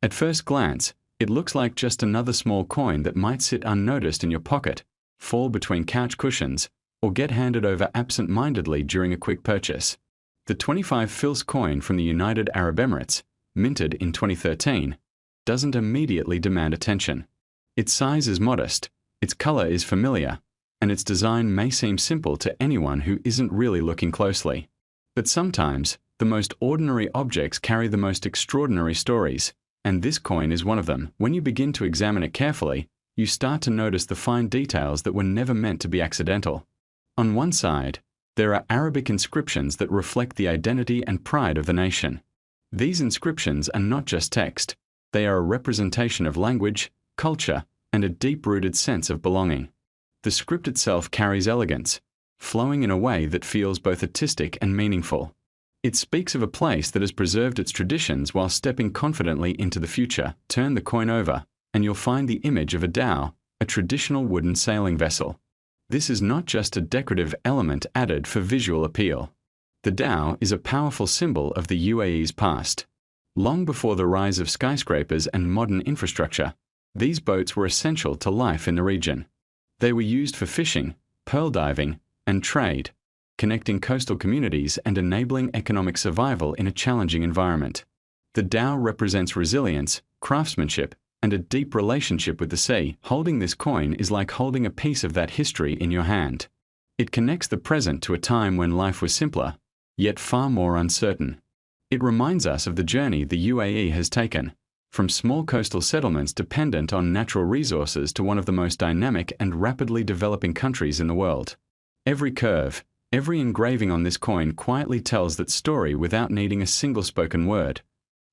At first glance, it looks like just another small coin that might sit unnoticed in your pocket, fall between couch cushions, or get handed over absent-mindedly during a quick purchase. The 25 fils coin from the United Arab Emirates, minted in 2013, doesn't immediately demand attention. Its size is modest, its color is familiar, and its design may seem simple to anyone who isn't really looking closely. But sometimes, the most ordinary objects carry the most extraordinary stories, and this coin is one of them. When you begin to examine it carefully, you start to notice the fine details that were never meant to be accidental. On one side, there are Arabic inscriptions that reflect the identity and pride of the nation. These inscriptions are not just text, they are a representation of language, culture, and a deep-rooted sense of belonging. The script itself carries elegance, flowing in a way that feels both artistic and meaningful. It speaks of a place that has preserved its traditions while stepping confidently into the future. Turn the coin over, and you'll find the image of a dhow, a traditional wooden sailing vessel. This is not just a decorative element added for visual appeal. The dhow is a powerful symbol of the UAE's past. Long before the rise of skyscrapers and modern infrastructure, these boats were essential to life in the region. They were used for fishing, pearl diving, and trade, connecting coastal communities and enabling economic survival in a challenging environment. The dhow represents resilience, craftsmanship, and a deep relationship with the sea. Holding this coin is like holding a piece of that history in your hand. It connects the present to a time when life was simpler, yet far more uncertain. It reminds us of the journey the UAE has taken, from small coastal settlements dependent on natural resources to one of the most dynamic and rapidly developing countries in the world. Every curve, every engraving on this coin quietly tells that story without needing a single spoken word.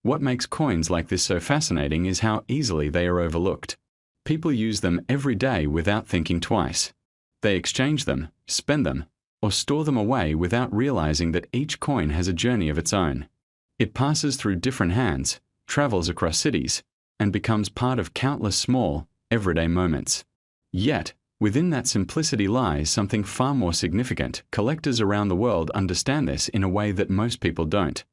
What makes coins like this so fascinating is how easily they are overlooked. People use them every day without thinking twice. They exchange them, spend them, or store them away without realizing that each coin has a journey of its own. It passes through different hands, travels across cities, and becomes part of countless small, everyday moments. Yet, within that simplicity lies something far more significant. Collectors around the world understand this in a way that most people don't.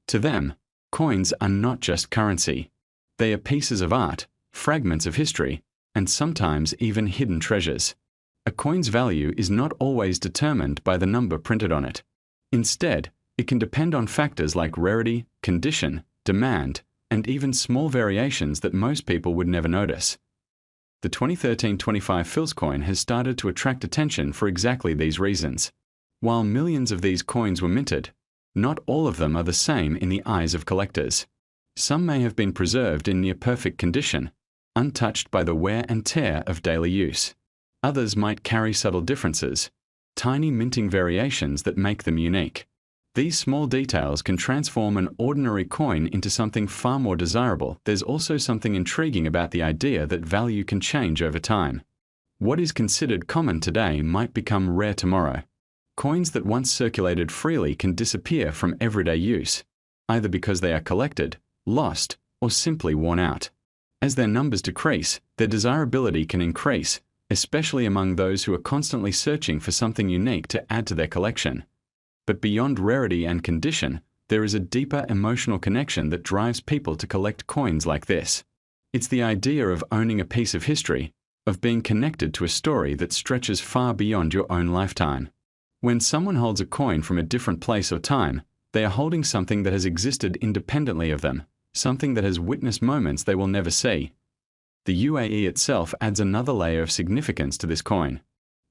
To them, coins are not just currency. They are pieces of art, fragments of history, and sometimes even hidden treasures. A coin's value is not always determined by the number printed on it. Instead, it can depend on factors like rarity, condition, demand, and even small variations that most people would never notice. The 2013 25 fils coin has started to attract attention for exactly these reasons. While millions of these coins were minted, not all of them are the same in the eyes of collectors. Some may have been preserved in near-perfect condition, untouched by the wear and tear of daily use. Others might carry subtle differences, tiny minting variations that make them unique. These small details can transform an ordinary coin into something far more desirable. There's also something intriguing about the idea that value can change over time. What is considered common today might become rare tomorrow. Coins that once circulated freely can disappear from everyday use, either because they are collected, lost, or simply worn out. As their numbers decrease, their desirability can increase, especially among those who are constantly searching for something unique to add to their collection. But beyond rarity and condition, there is a deeper emotional connection that drives people to collect coins like this. It's the idea of owning a piece of history, of being connected to a story that stretches far beyond your own lifetime. When someone holds a coin from a different place or time, they are holding something that has existed independently of them, something that has witnessed moments they will never see. The UAE itself adds another layer of significance to this coin.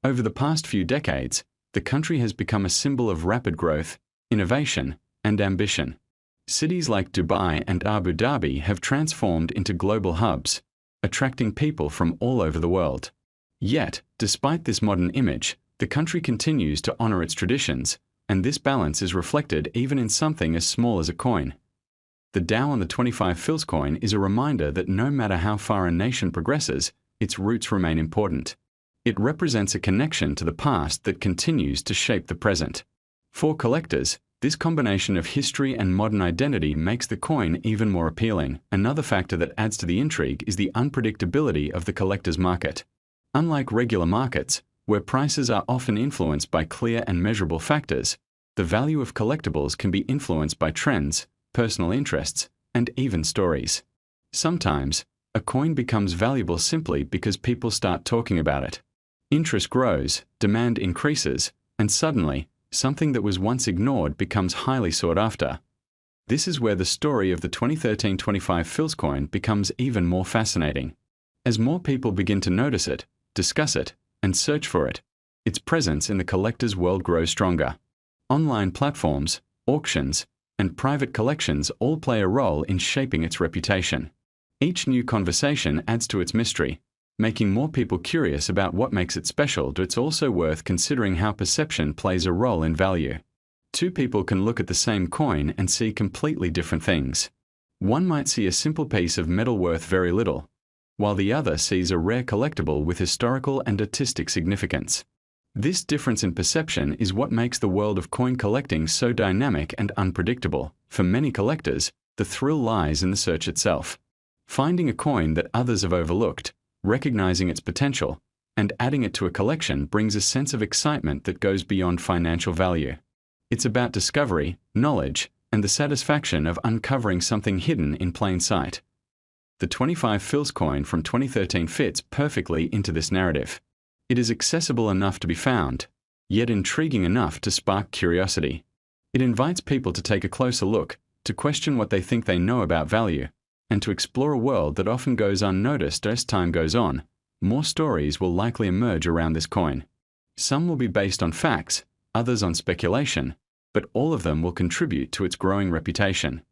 Over the past few decades, the country has become a symbol of rapid growth, innovation, and ambition. Cities like Dubai and Abu Dhabi have transformed into global hubs, attracting people from all over the world. Yet, despite this modern image, the country continues to honor its traditions, and this balance is reflected even in something as small as a coin. The dhow on the 25 fils coin is a reminder that no matter how far a nation progresses, its roots remain important. It represents a connection to the past that continues to shape the present. For collectors, this combination of history and modern identity makes the coin even more appealing. Another factor that adds to the intrigue is the unpredictability of the collector's market. Unlike regular markets, where prices are often influenced by clear and measurable factors, the value of collectibles can be influenced by trends, personal interests, and even stories. Sometimes, a coin becomes valuable simply because people start talking about it. Interest grows, demand increases, and suddenly, something that was once ignored becomes highly sought after. This is where the story of the 2013 25 Fils coin becomes even more fascinating. As more people begin to notice it, discuss it, and search for it, its presence in the collector's world grows stronger. Online platforms, auctions, and private collections all play a role in shaping its reputation. Each new conversation adds to its mystery, making more people curious about what makes it special. It's also worth considering how perception plays a role in value. Two people can look at the same coin and see completely different things. One might see a simple piece of metal worth very little, while the other sees a rare collectible with historical and artistic significance. This difference in perception is what makes the world of coin collecting so dynamic and unpredictable. For many collectors, the thrill lies in the search itself. Finding a coin that others have overlooked, recognizing its potential, and adding it to a collection brings a sense of excitement that goes beyond financial value. It's about discovery, knowledge, and the satisfaction of uncovering something hidden in plain sight. The 25 Fils coin from 2013 fits perfectly into this narrative. It is accessible enough to be found, yet intriguing enough to spark curiosity. It invites people to take a closer look, to question what they think they know about value, and to explore a world that often goes unnoticed. As time goes on, more stories will likely emerge around this coin. Some will be based on facts, others on speculation, but all of them will contribute to its growing reputation.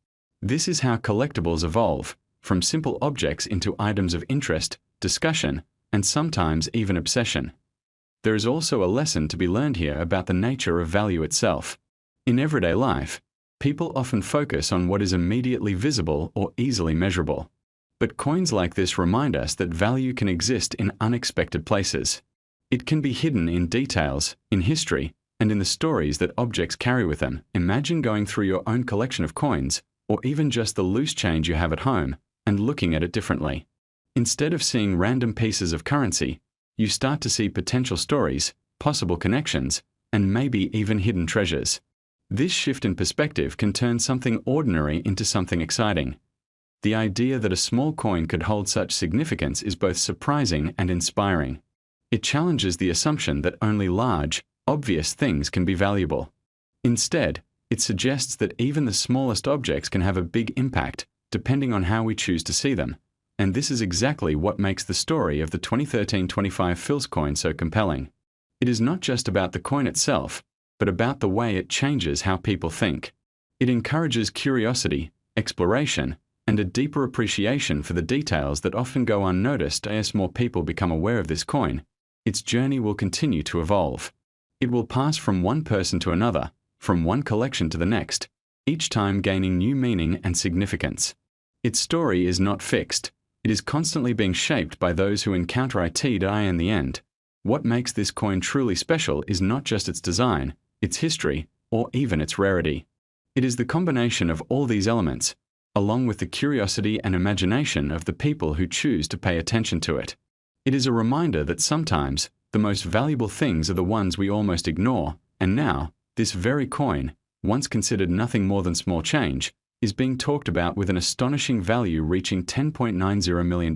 This is how collectibles evolve, from simple objects into items of interest, discussion, and sometimes even obsession. There is also a lesson to be learned here about the nature of value itself. In everyday life, people often focus on what is immediately visible or easily measurable. But coins like this remind us that value can exist in unexpected places. It can be hidden in details, in history, and in the stories that objects carry with them. Imagine going through your own collection of coins, or even just the loose change you have at home, and looking at it differently. Instead of seeing random pieces of currency, you start to see potential stories, possible connections, and maybe even hidden treasures. This shift in perspective can turn something ordinary into something exciting. The idea that a small coin could hold such significance is both surprising and inspiring. It challenges the assumption that only large, obvious things can be valuable. Instead, it suggests that even the smallest objects can have a big impact, depending on how we choose to see them. And this is exactly what makes the story of the 2013 25 Fils coin so compelling. It is not just about the coin itself, but about the way it changes how people think. It encourages curiosity, exploration, and a deeper appreciation for the details that often go unnoticed. As more people become aware of this coin, its journey will continue to evolve. It will pass from one person to another, from one collection to the next, each time gaining new meaning and significance. Its story is not fixed. It is constantly being shaped by those who encounter it. In the end, what makes this coin truly special is not just its design, its history, or even its rarity. It is the combination of all these elements, along with the curiosity and imagination of the people who choose to pay attention to it. It is a reminder that sometimes the most valuable things are the ones we almost ignore, and now, this very coin, once considered nothing more than small change, is being talked about with an astonishing value reaching $10.90 million.